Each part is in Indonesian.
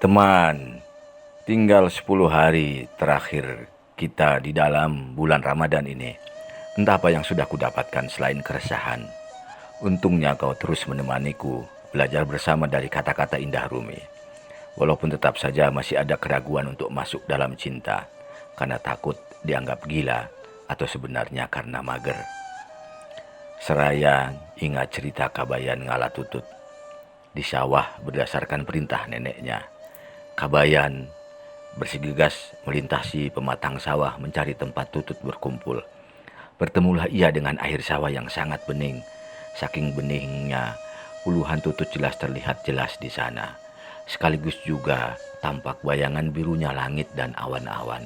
Teman, tinggal 10 hari terakhir kita di dalam bulan Ramadan ini. Entah apa yang sudah kudapatkan selain keresahan. Untungnya kau terus menemaniku, belajar bersama dari kata-kata indah Rumi. Walaupun tetap saja masih ada keraguan untuk masuk dalam cinta, karena takut dianggap gila atau sebenarnya karena mager. Seraya ingat cerita Kabayan Ngalatutut. Di sawah berdasarkan perintah neneknya, Kabayan bergegas melintasi pematang sawah mencari tempat tutut berkumpul. Bertemulah ia dengan air sawah yang sangat bening. Saking beningnya, puluhan tutut jelas terlihat jelas di sana. Sekaligus juga tampak bayangan birunya langit dan awan-awan.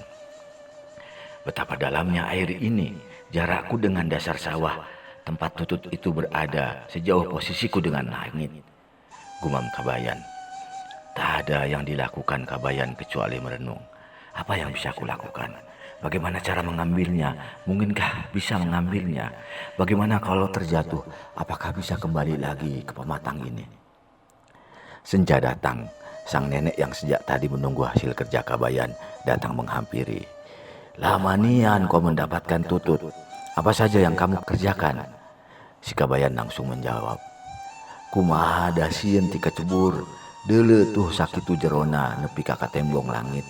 Betapa dalamnya air ini, jarakku dengan dasar sawah, tempat tutut itu berada sejauh posisiku dengan langit. Gumam Kabayan. Tak ada yang dilakukan Kabayan kecuali merenung. Apa yang bisa kulakukan? Bagaimana cara mengambilnya? Mungkinkah bisa mengambilnya? Bagaimana kalau terjatuh? Apakah bisa kembali lagi ke pematang ini? Senja datang. Sang nenek yang sejak tadi menunggu hasil kerja Kabayan datang menghampiri. Lama nian kau mendapatkan tutut. Apa saja yang kamu kerjakan? Si Kabayan langsung menjawab. Kumaha dasieun ti kecebur, deuleu tuh sakitu jerona nepi ka tembong langit.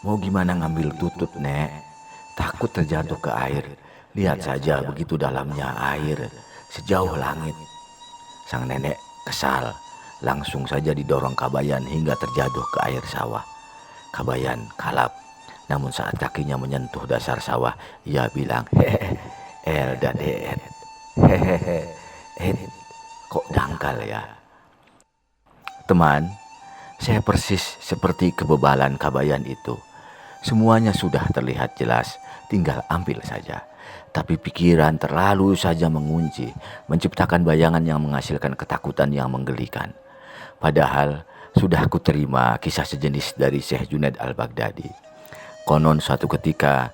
Mau gimana ngambil tutut, Nek? Takut terjatuh ke air. Lihat saja begitu dalamnya air, sejauh langit. Sang nenek kesal, langsung saja didorong Kabayan hingga terjatuh ke air sawah. Kabayan kalap, namun saat kakinya menyentuh dasar sawah, ia bilang, hehehe, Elda deet, hehehe, kok dangkal ya? Teman, saya persis seperti kebebalan Kabayan itu. Semuanya sudah terlihat jelas, tinggal ambil saja. Tapi pikiran terlalu saja mengunci, menciptakan bayangan yang menghasilkan ketakutan yang menggelikan. Padahal sudah aku terima kisah sejenis dari Syekh Junaid al-Baghdadi. Konon suatu ketika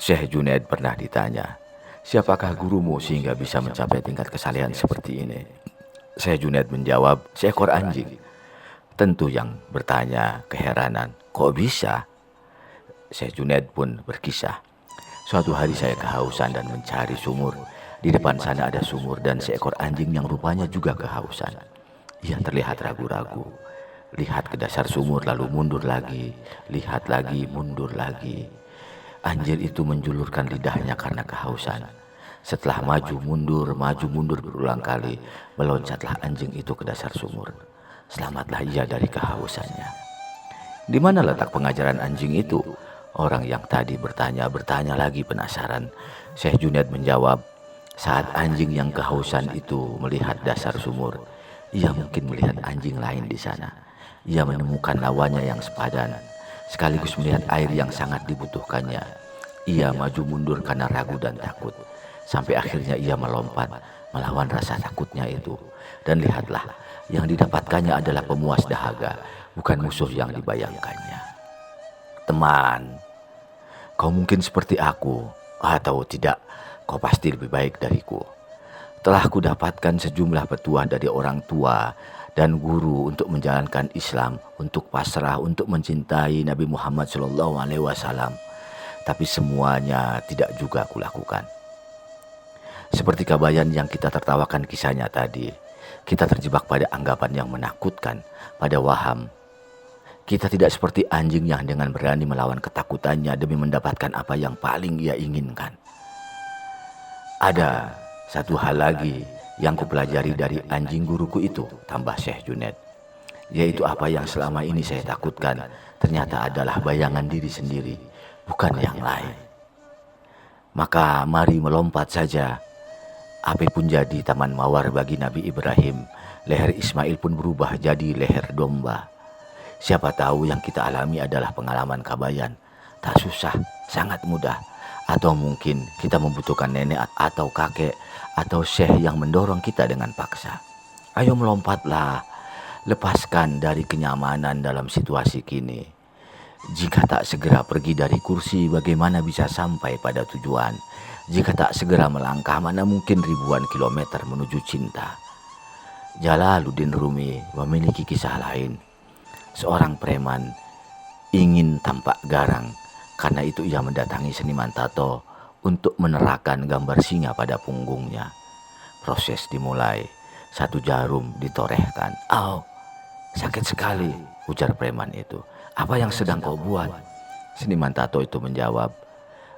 Syekh Junaid pernah ditanya, siapakah gurumu sehingga bisa mencapai tingkat kesalehan seperti ini? Syekh Junaid menjawab, seekor anjing. Tentu yang bertanya keheranan, kok bisa? Syekh Junaid pun berkisah. Suatu hari saya kehausan dan mencari sumur. Di depan sana ada sumur dan seekor anjing yang rupanya juga kehausan. Ia terlihat ragu-ragu. Lihat ke dasar sumur lalu mundur lagi. Lihat lagi, mundur lagi. Anjing itu menjulurkan lidahnya karena kehausan. Setelah maju mundur berulang kali, meloncatlah anjing itu ke dasar sumur. Selamatlah ia dari kehausannya. Di mana letak pengajaran anjing itu? Orang yang tadi bertanya lagi penasaran. Syekh Junaid menjawab, saat anjing yang kehausan itu melihat dasar sumur, ia mungkin melihat anjing lain di sana. Ia menemukan lawannya yang sepadan, sekaligus melihat air yang sangat dibutuhkannya. Ia maju mundur karena ragu dan takut. Sampai akhirnya ia melompat melawan rasa takutnya itu. Dan lihatlah, yang didapatkannya adalah pemuas dahaga, bukan musuh yang dibayangkannya. Teman, kau mungkin seperti aku, atau tidak, kau pasti lebih baik dariku. Telah kudapatkan sejumlah petuah dari orang tua dan guru untuk menjalankan Islam, untuk pasrah, untuk mencintai Nabi Muhammad SAW. Tapi semuanya tidak juga kulakukan. Seperti Kabayan yang kita tertawakan kisahnya tadi, kita terjebak pada anggapan yang menakutkan, pada waham. Kita tidak seperti anjing yang dengan berani melawan ketakutannya demi mendapatkan apa yang paling ia inginkan. Ada satu hal lagi yang kupelajari dari anjing guruku itu, tambah Syekh Junaid. Yaitu apa yang selama ini saya takutkan, ternyata adalah bayangan diri sendiri, bukan yang lain. Maka mari melompat saja. Apa pun jadi taman mawar bagi Nabi Ibrahim, leher Ismail pun berubah jadi leher domba. Siapa tahu yang kita alami adalah pengalaman Kabayan. Tak susah, sangat mudah. Atau mungkin kita membutuhkan nenek atau kakek atau syekh yang mendorong kita dengan paksa. Ayo melompatlah, lepaskan dari kenyamanan dalam situasi kini. Jika tak segera pergi dari kursi, bagaimana bisa sampai pada tujuan? Jika tak segera melangkah, mana mungkin ribuan kilometer menuju cinta. Jalaluddin Rumi memiliki kisah lain. Seorang preman ingin tampak garang, karena itu ia mendatangi seniman tato untuk menerapkan gambar singa pada punggungnya. Proses dimulai, satu jarum ditorehkan. "Au, sakit sekali," ujar preman itu. "Apa yang sedang kau buat?" Seniman tato itu menjawab,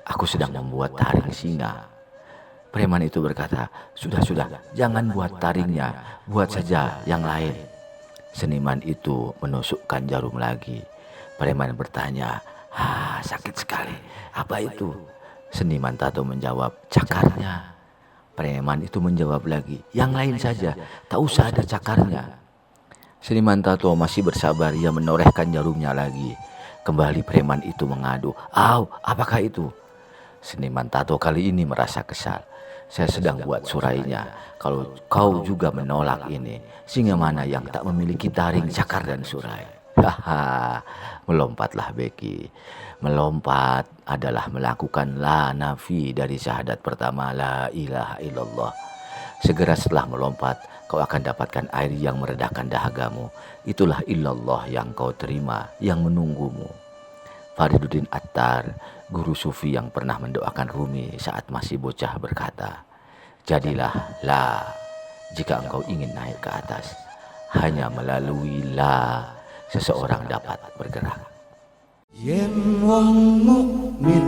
"Aku sedang membuat taring singa." Preman itu berkata, "Sudah, jangan buat taringnya, buat saja yang lain." Seniman itu menusukkan jarum lagi. Preman bertanya, sakit sekali. Apa itu?" Seniman tato menjawab, "Cakarnya." Preman itu menjawab lagi, "Yang lain saja, tak usah ada cakarnya." Seniman tato masih bersabar, ia menorehkan jarumnya lagi. Kembali preman itu mengadu, "Au, apakah itu?" Seniman tato kali ini merasa kesal. "Saya sedang buat surainya. Kalau kau juga menolak ini, singa mana yang tak memiliki taring, cakar dan surai?" Haha, melompatlah Beki. Melompat adalah melakukan la nafi dari syahadat pertama la ilaha illallah. Segera setelah melompat, kau akan dapatkan air yang meredakan dahagamu. Itulah illallah yang kau terima, yang menunggumu. Fariduddin Attar, guru sufi yang pernah mendoakan Rumi saat masih bocah, berkata, "Jadilah la jika engkau ingin naik ke atas. Hanya melalui la seseorang dapat bergerak." Yen wong mukmin